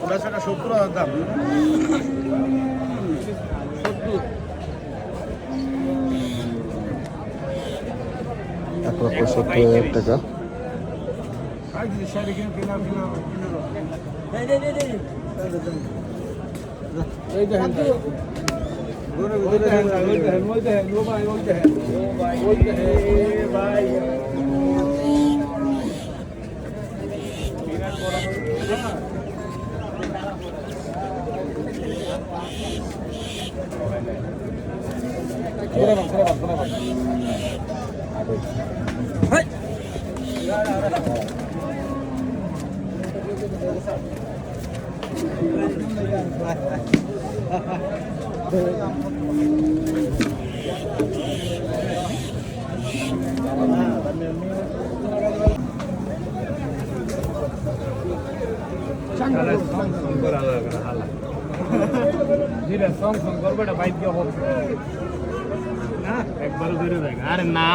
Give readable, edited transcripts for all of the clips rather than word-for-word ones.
বেচাটা 70,000 দাম। 1,70,000 টাকা। আরে না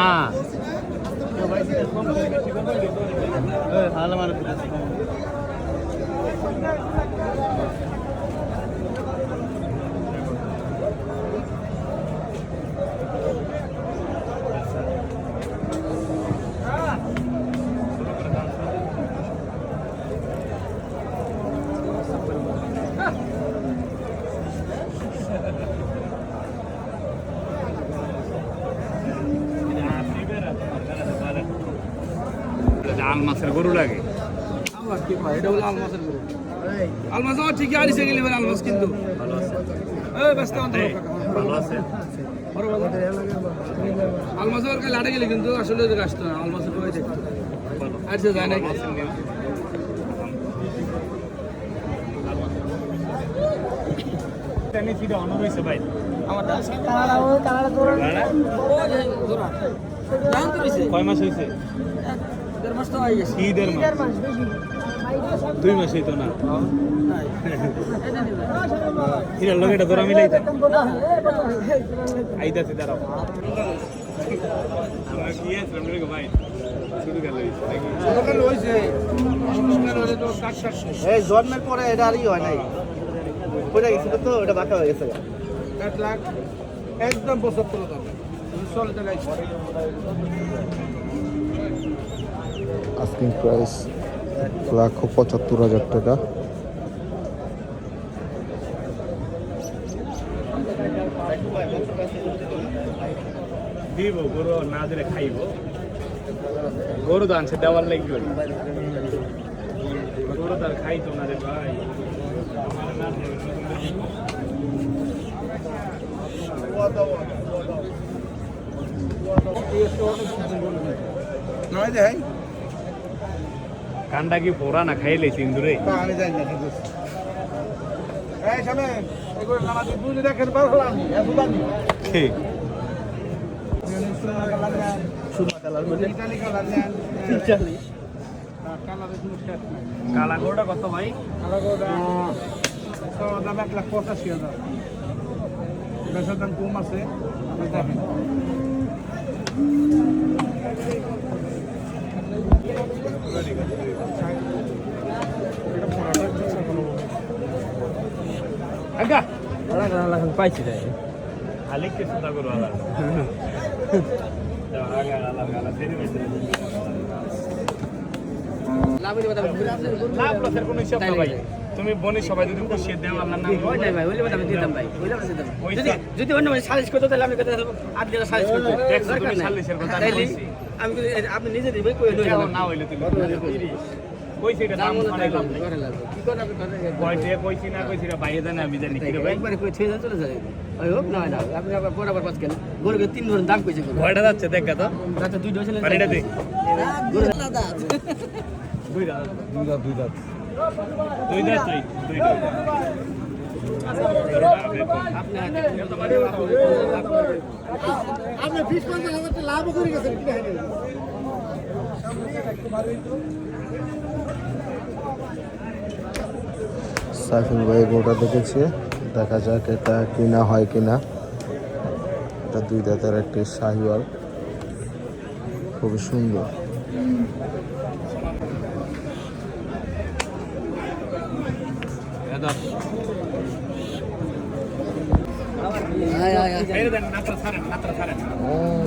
আলমাসের গরু লাগে এটা হলো আলমাসের গরু। আলমাস আমার ঠিকই আনিছে গেলে আলমাস কিন্তু ভালো আছে ব্যস্ত ভালো আছে আলমাসের কাছে লাটে গেলে কিন্তু আসলে আসতো না, আলমাসের পরে দেখতো আচ্ছা যায় না। ভাই কয় মাস হয়েছে? 1.5 মাস তো হয়ে গেছে। কি 1.5 মাস? 2 মাসই তো না। এর লগে এটা ধরা মিলাই দেন আইতাছে দাঁড়াও আমরা কি আছে আমরা ভাই শুরু গেল এই জন্মের পরে এটা আরই হয় নাই, পড়ে গেছিল তো এটা বাঁকা হয়ে গেছে। 1 লাখ একদম 75 দাম চল এটা গাইছে। আস্কিং প্রাইস 1,75,000 টাকা। দিব গরু না দিলে খাইব, গরু তো আনছে দেওয়ার লাগবে, গরু তো আর খাইতো না রে ভাই। কান্ডা কি পোড়া না খাইলে সিন্দুরে ঠিক কালা গরুটা কত ভাই? কালা গরুটা দাম 1,85,000। বেচার দাম কম আছে, আপনি দেখেন। পাইছি খালি কিছু তা করবো লাভ লসের কোনো হিসাব না ভাই। তুমি বনি সবাই যদি পুষিয়ে দেও আপনার নাম ভাই ওইলে আমি দিতাম ভাই, যদি অন্য সালিশ করতে তাহলে আমি কথা আর দিন সালিশ করতে তুমি সালিশের কথা তাইলে আমি আপনি নিজে দিবেন কই না হইলে তুমি কইছি এটা দাম বানাইলাম কি করে আপনি কয়তে কইছি না কইছি না বাইরে জানে আমি জানি কি রে ভাই একবারে কই ছেড়ে চলে যায় ওই হোক না না আপনি আবার বরাবর পাঁচ কেন গরুকে 3 ধরনের দাম কইছে কয়টা যাচ্ছে দেখ তো রাতে 2 ডজন পানিটা দে গরু দাদা 2 দাঁত 2 দাঁত 2 দাঁত 2 দাঁত 2 দাঁত আপনি 20-50,000 লাভ করে গেছেন কি দেখেন। সাইফুল ভাই গরুটা দেখেছে, দেখা যাক এটা কিনা হয় কিনা। এটা 2 দাঁতের একটি শাহিওয়াল, খুবই সুন্দর। 10 ছাইরে দেন নাত্রা ছাড়েন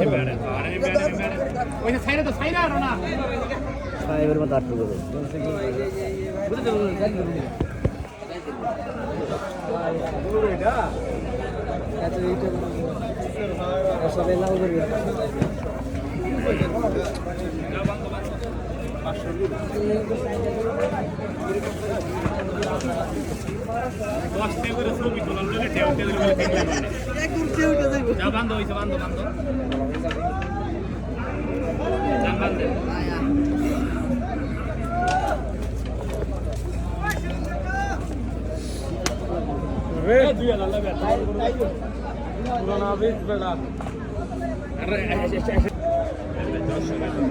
এবারে ওইটা ছাইরে তো ছাইরা আর না সাহেবের মতো আটকে দেবে বান্ধ হয়েছে বান্ধ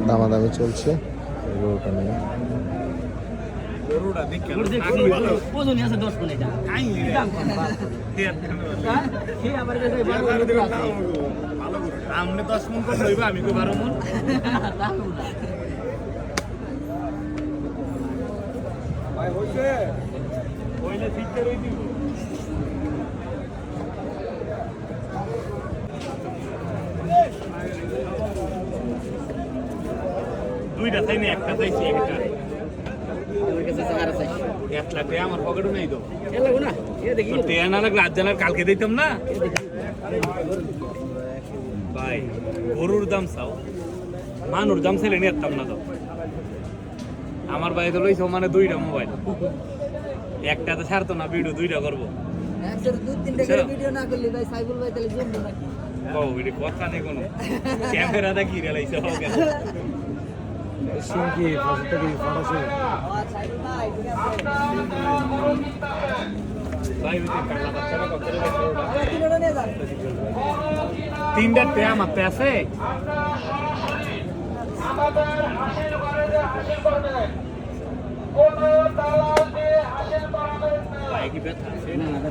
দামাদামি চলছে এই গরুটা নিয়ে। ওজনই আছে 10 কোন এটা আমনে 10 মন করে হইবা আমি কই 12 মন ভাই হইছে হইলে ঠিক করে দিব দুইটা চাই না একটা চাইছি একটা এক লাখ টাকা আমার পকেটও নেই তো টেয়া না লাগলে আজ জানার কালকে দিতাম না ভাই গরুর দাম চাও মানুর দাম ছেলে নিতাম না তো আমার ভাই তো লইছো মানে দুইটা মোবাইল একটাতে ছাড়তো না ভিডিও দুইটা করবো কথা নেই কোনো ক্যামেরাটা কি রেলাইছে তিনটা ট্যাম আপনি আছে কি ব্যথা আছে আমরা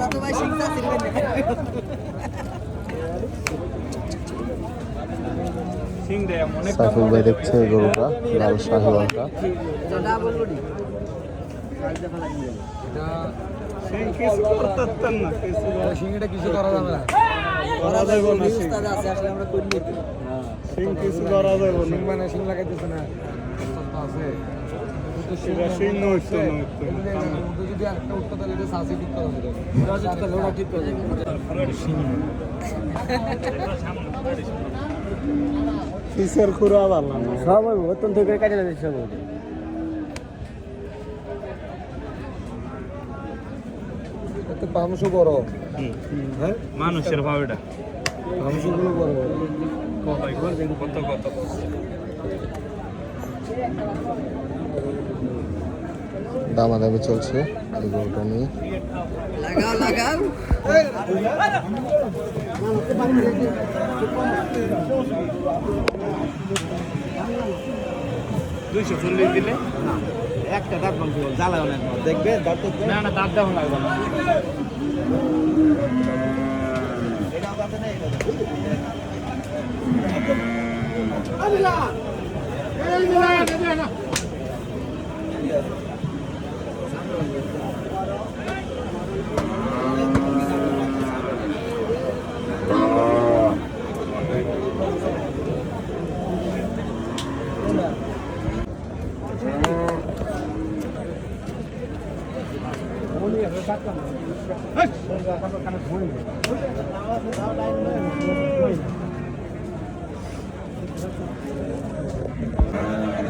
তো ভাই শিখতা ছিলেন সিং দে মনে সাইফুল ভাই দেখছে এই গরুটা লাল শাহিওয়ালটা। ডাবল বডি সিং কিছু করতেন না সিংটা কিছু করা যাবে না করা যাবে না উস্তাদ আছে আসলে আমরা করি নিতে সিং কিছু করা যাবে না সিং মানে সিং লাগাইতেছে না আছে সেটা সিং হইতো না যদি একটা উত্তর তাহলে এটা সাসি ঠিক করা যাবে লোড়া ঠিক করা যাবে কিসের খুরা ভালো না সব অত্যন্ত করে কাটে যাবে সব তো পামসো বড় হ্যাঁ মানুষের ভাব এটা পামসোগুলো বড় কত কত দামাদামি চলছে এই গরুটা নিয়ে। লাগাও দুইশো 40 দিলে একটা দাঁত ভাঙতে জ্বালা অনেক দেখবে দাঁত না না দাঁত দেওয়া লাগবে না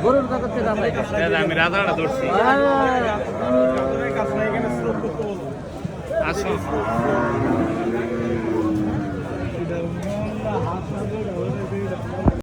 গরুর কাছে দাম নাই আমি রাজাটা ধরছি আসো